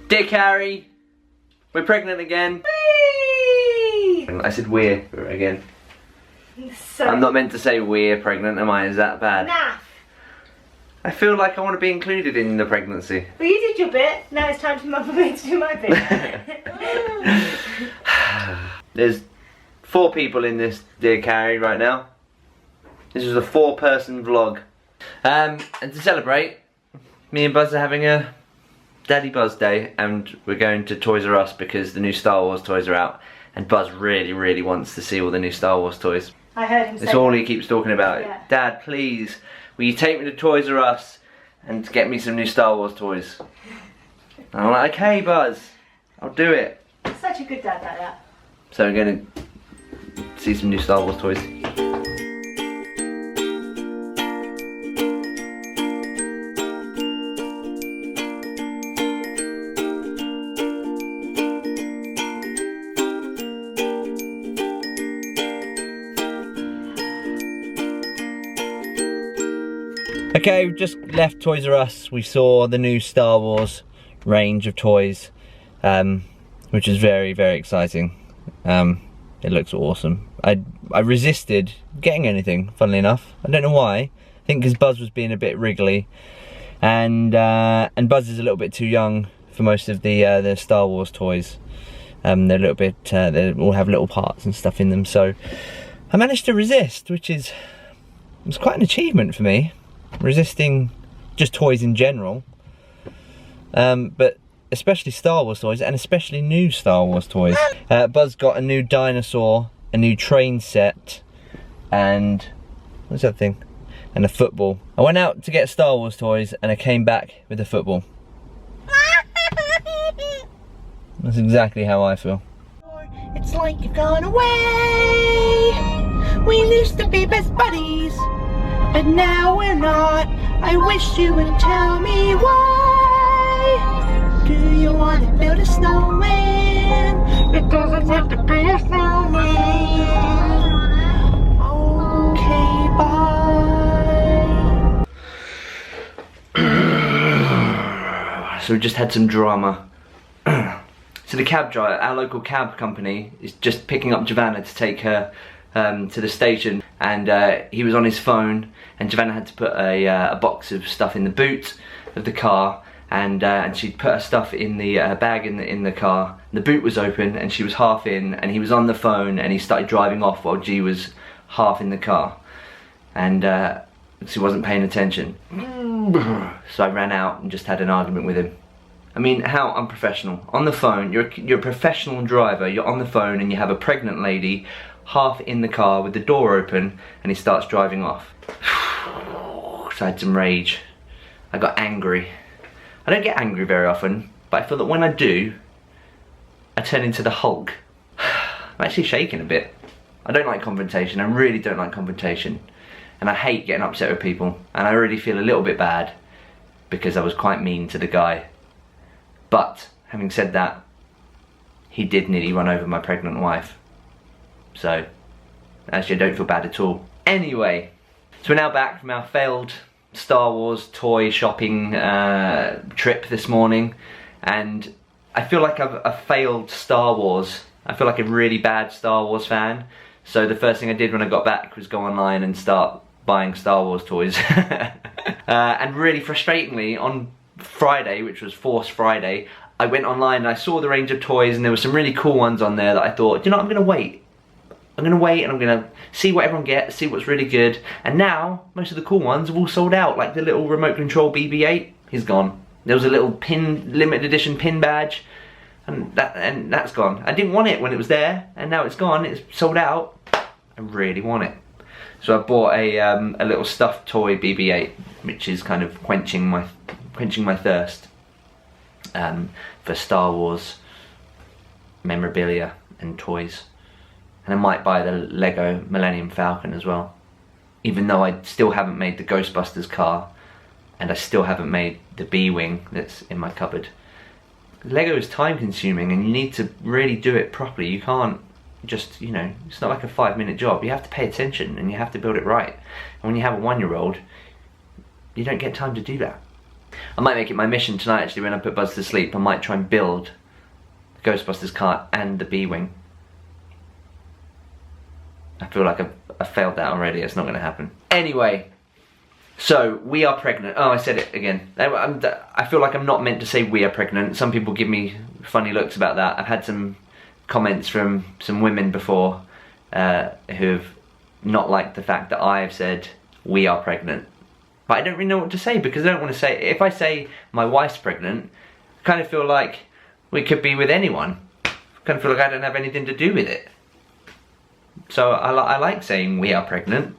Dear Carrie, we're pregnant again. Whee! I said we're again. So I'm not meant to say we're pregnant, am I? Is that bad? naff. I feel like I want to be included in the pregnancy. Well, you did your bit. Now it's time for me to do my bit. There's 4 people in this, dear Carrie, right now. This is a 4-person vlog. And to celebrate, me and Buzz are having a Daddy Buzz Day, and we're going to Toys R Us because the new Star Wars toys are out, and Buzz really wants to see all the new Star Wars toys. I heard him say It's all he keeps talking about. Yeah. Dad, please, will you take me to Toys R Us and get me some new Star Wars toys? And I'm like, okay Buzz, I'll do it. Such a good dad like that. So we're going to see some new Star Wars toys. Okay, we've just left Toys R Us. We saw the new Star Wars range of toys, which is very exciting. It looks awesome. I resisted getting anything, funnily enough. I don't know why. I think because Buzz was being a bit wriggly, and Buzz is a little bit too young for most of the Star Wars toys. They're a little bit. They all have little parts and stuff in them. So I managed to resist, which is quite an achievement for me. Resisting just toys in general, but especially Star Wars toys, and especially new Star Wars toys. Buzz got a new dinosaur, a new train set, and what's that thing? And a football. I went out to get Star Wars toys and I came back with a football. That's exactly how I feel. It's like you've gone away. We used to be best buddies, but now we're not. I wish you would tell me why. Do you want to build a snowman? It doesn't have to be a snowman. Okay, bye. So we just had some drama. So the cab driver, our local cab company, is just picking up Giovanna to take her to the station, and he was on his phone, and Giovanna had to put a box of stuff in the boot of the car, and she'd put her stuff in the bag in the car. The boot was open and she was half in, and he was on the phone and he started driving off while G was half in the car, and she wasn't paying attention. So I ran out and just had an argument with him. I mean, how unprofessional. On the phone, you're a professional driver, you're on the phone and you have a pregnant lady half in the car with the door open, and he starts driving off. So I had some rage. I got angry. I don't get angry very often, but I feel that when I do, I turn into the Hulk. I'm actually shaking a bit. I don't like confrontation. I really don't like confrontation. And I hate getting upset with people. And I already feel a little bit bad because I was quite mean to the guy. But, having said that, he did nearly run over my pregnant wife. So, actually I don't feel bad at all. Anyway, so we're now back from our failed Star Wars toy shopping trip this morning, and I feel like I've failed Star Wars. I feel like a really bad Star Wars fan. So the first thing I did when I got back was go online and start buying Star Wars toys. And really frustratingly, on Friday, which was Force Friday, I went online and I saw the range of toys, and there were some really cool ones on there that I thought, you know, I'm going to wait. I'm going to wait and I'm going to see what everyone gets, see what's really good. And now, most of the cool ones have all sold out. Like the little remote control BB-8, he's gone. There was a little pin, limited edition pin badge, and that's gone. I didn't want it when it was there, and now it's gone, it's sold out. I really want it. So I bought a little stuffed toy BB-8, which is kind of quenching my thirst for Star Wars memorabilia and toys. And I might buy the Lego Millennium Falcon as well. Even though I still haven't made the Ghostbusters car, and I still haven't made the B-Wing that's in my cupboard. Lego is time consuming and you need to really do it properly. You can't just, you know, it's not like a 5-minute job. You have to pay attention and you have to build it right. And when you have a 1-year-old, you don't get time to do that. I might make it my mission tonight actually when I put Buzz to sleep. I might try and build the Ghostbusters car and the B-Wing. I feel like I've failed that already. It's not going to happen. Anyway, so we are pregnant. Oh, I said it again. I feel like I'm not meant to say we are pregnant. Some people give me funny looks about that. I've had some comments from some women before who've not liked the fact that I've said we are pregnant. But I don't really know what to say because I don't want to say, if I say my wife's pregnant, I kind of feel like we could be with anyone. I kind of feel like I don't have anything to do with it. So I like saying we are pregnant.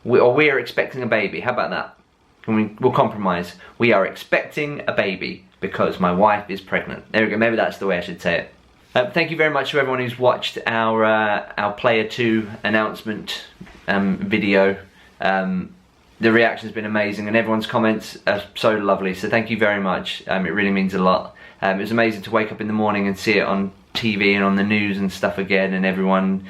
We are expecting a baby. How about that? We'll compromise. We are expecting a baby because my wife is pregnant. There we go. Maybe that's the way I should say it. Thank you very much to everyone who's watched our Player 2 announcement video. The reaction's been amazing and everyone's comments are so lovely. So thank you very much. It really means a lot. It was amazing to wake up in the morning and see it on TV and on the news and stuff again, and everyone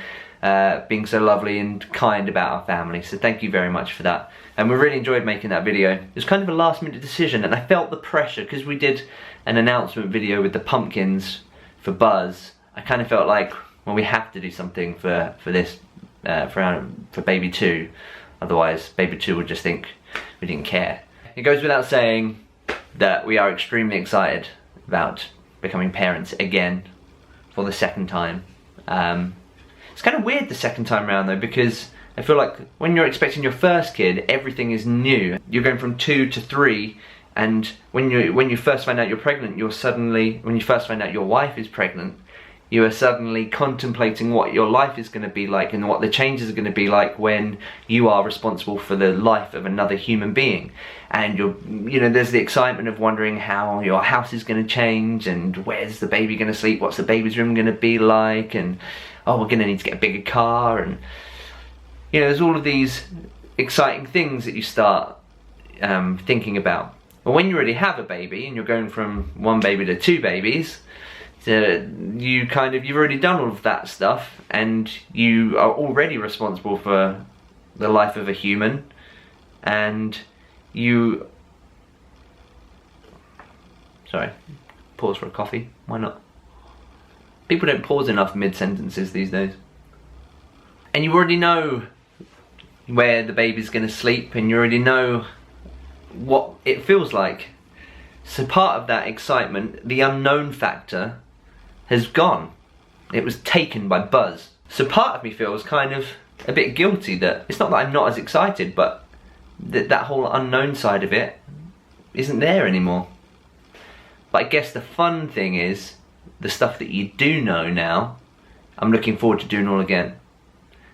being so lovely and kind about our family. So thank you very much for that. And we really enjoyed making that video. It was kind of a last minute decision and I felt the pressure because we did an announcement video with the pumpkins for Buzz. I kind of felt like, well, we have to do something for this, for baby 2. Otherwise baby 2 would just think we didn't care. It goes without saying that we are extremely excited about becoming parents again for the second time. It's kind of weird the second time around though, because I feel like when you're expecting your first kid, everything is new. You're going from 2 to 3, and when you first find out you're pregnant, when you first find out your wife is pregnant, you are suddenly contemplating what your life is going to be like and what the changes are going to be like when you are responsible for the life of another human being. And there's the excitement of wondering how your house is going to change and where's the baby going to sleep, what's the baby's room going to be like, and oh, we're going to need to get a bigger car, and there's all of these exciting things that you start thinking about. But when you already have a baby and you're going from 1 baby to 2 babies, you've already done all of that stuff and you are already responsible for the life of a human, and sorry, pause for a coffee, why not? People don't pause enough mid-sentences these days. And you already know where the baby's going to sleep and you already know what it feels like. So part of that excitement, the unknown factor, has gone. It was taken by Buzz. So part of me feels kind of a bit guilty that it's not that I'm not as excited, but that whole unknown side of it isn't there anymore. But I guess the fun thing is the stuff that you do know now, I'm looking forward to doing all again.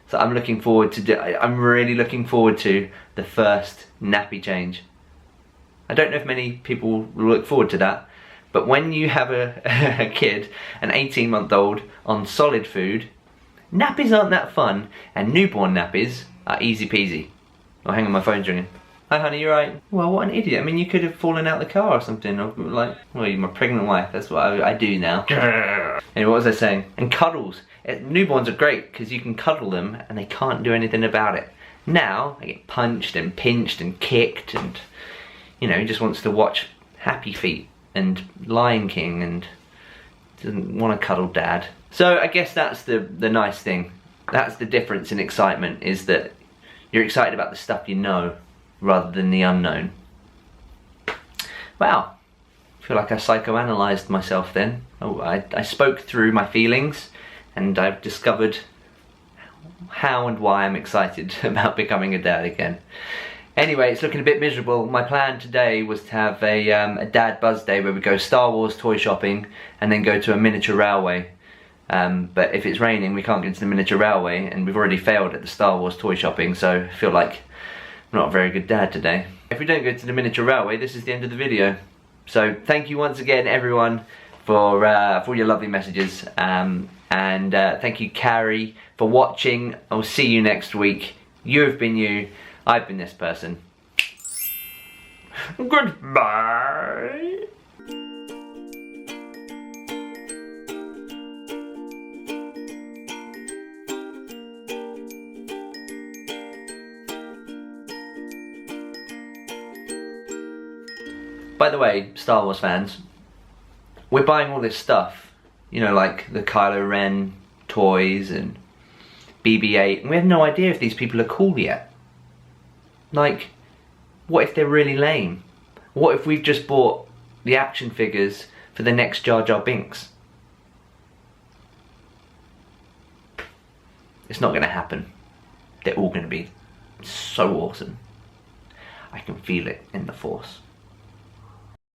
So I'm really looking forward to the first nappy change. I don't know if many people will look forward to that, but when you have a kid, an 18-month-old on solid food, nappies aren't that fun, and newborn nappies are easy peasy. Oh, hang on, my phone's ringing. Hi honey, you right? Well, what an idiot. I mean, you could have fallen out the car or something, or like, well, you're my pregnant wife, that's what I do now. Anyway, what was I saying? And cuddles. Newborns are great, because you can cuddle them, and they can't do anything about it. Now, I get punched and pinched and kicked, and he just wants to watch Happy Feet and Lion King and doesn't want to cuddle dad. So I guess that's the nice thing. That's the difference in excitement, is that you're excited about the stuff you know rather than the unknown. Wow, I feel like I psychoanalyzed myself then. Oh, I spoke through my feelings and I've discovered how and why I'm excited about becoming a dad again. Anyway, it's looking a bit miserable. My plan today was to have a Dad Buzz Day where we go Star Wars toy shopping and then go to a miniature railway. But if it's raining, we can't get to the miniature railway, and we've already failed at the Star Wars toy shopping, so I feel like I'm not a very good dad today. If we don't go to the miniature railway, this is the end of the video. So thank you once again, everyone, for your lovely messages. And thank you, Carrie, for watching. I'll see you next week. You have been you. I've been this person. Goodbye. By the way, Star Wars fans, we're buying all this stuff, you know, like the Kylo Ren toys and BB-8, and we have no idea if these people are cool yet. Like, what if they're really lame? What if we've just bought the action figures for the next Jar Jar Binks? It's not going to happen. They're all going to be so awesome. I can feel it in the Force.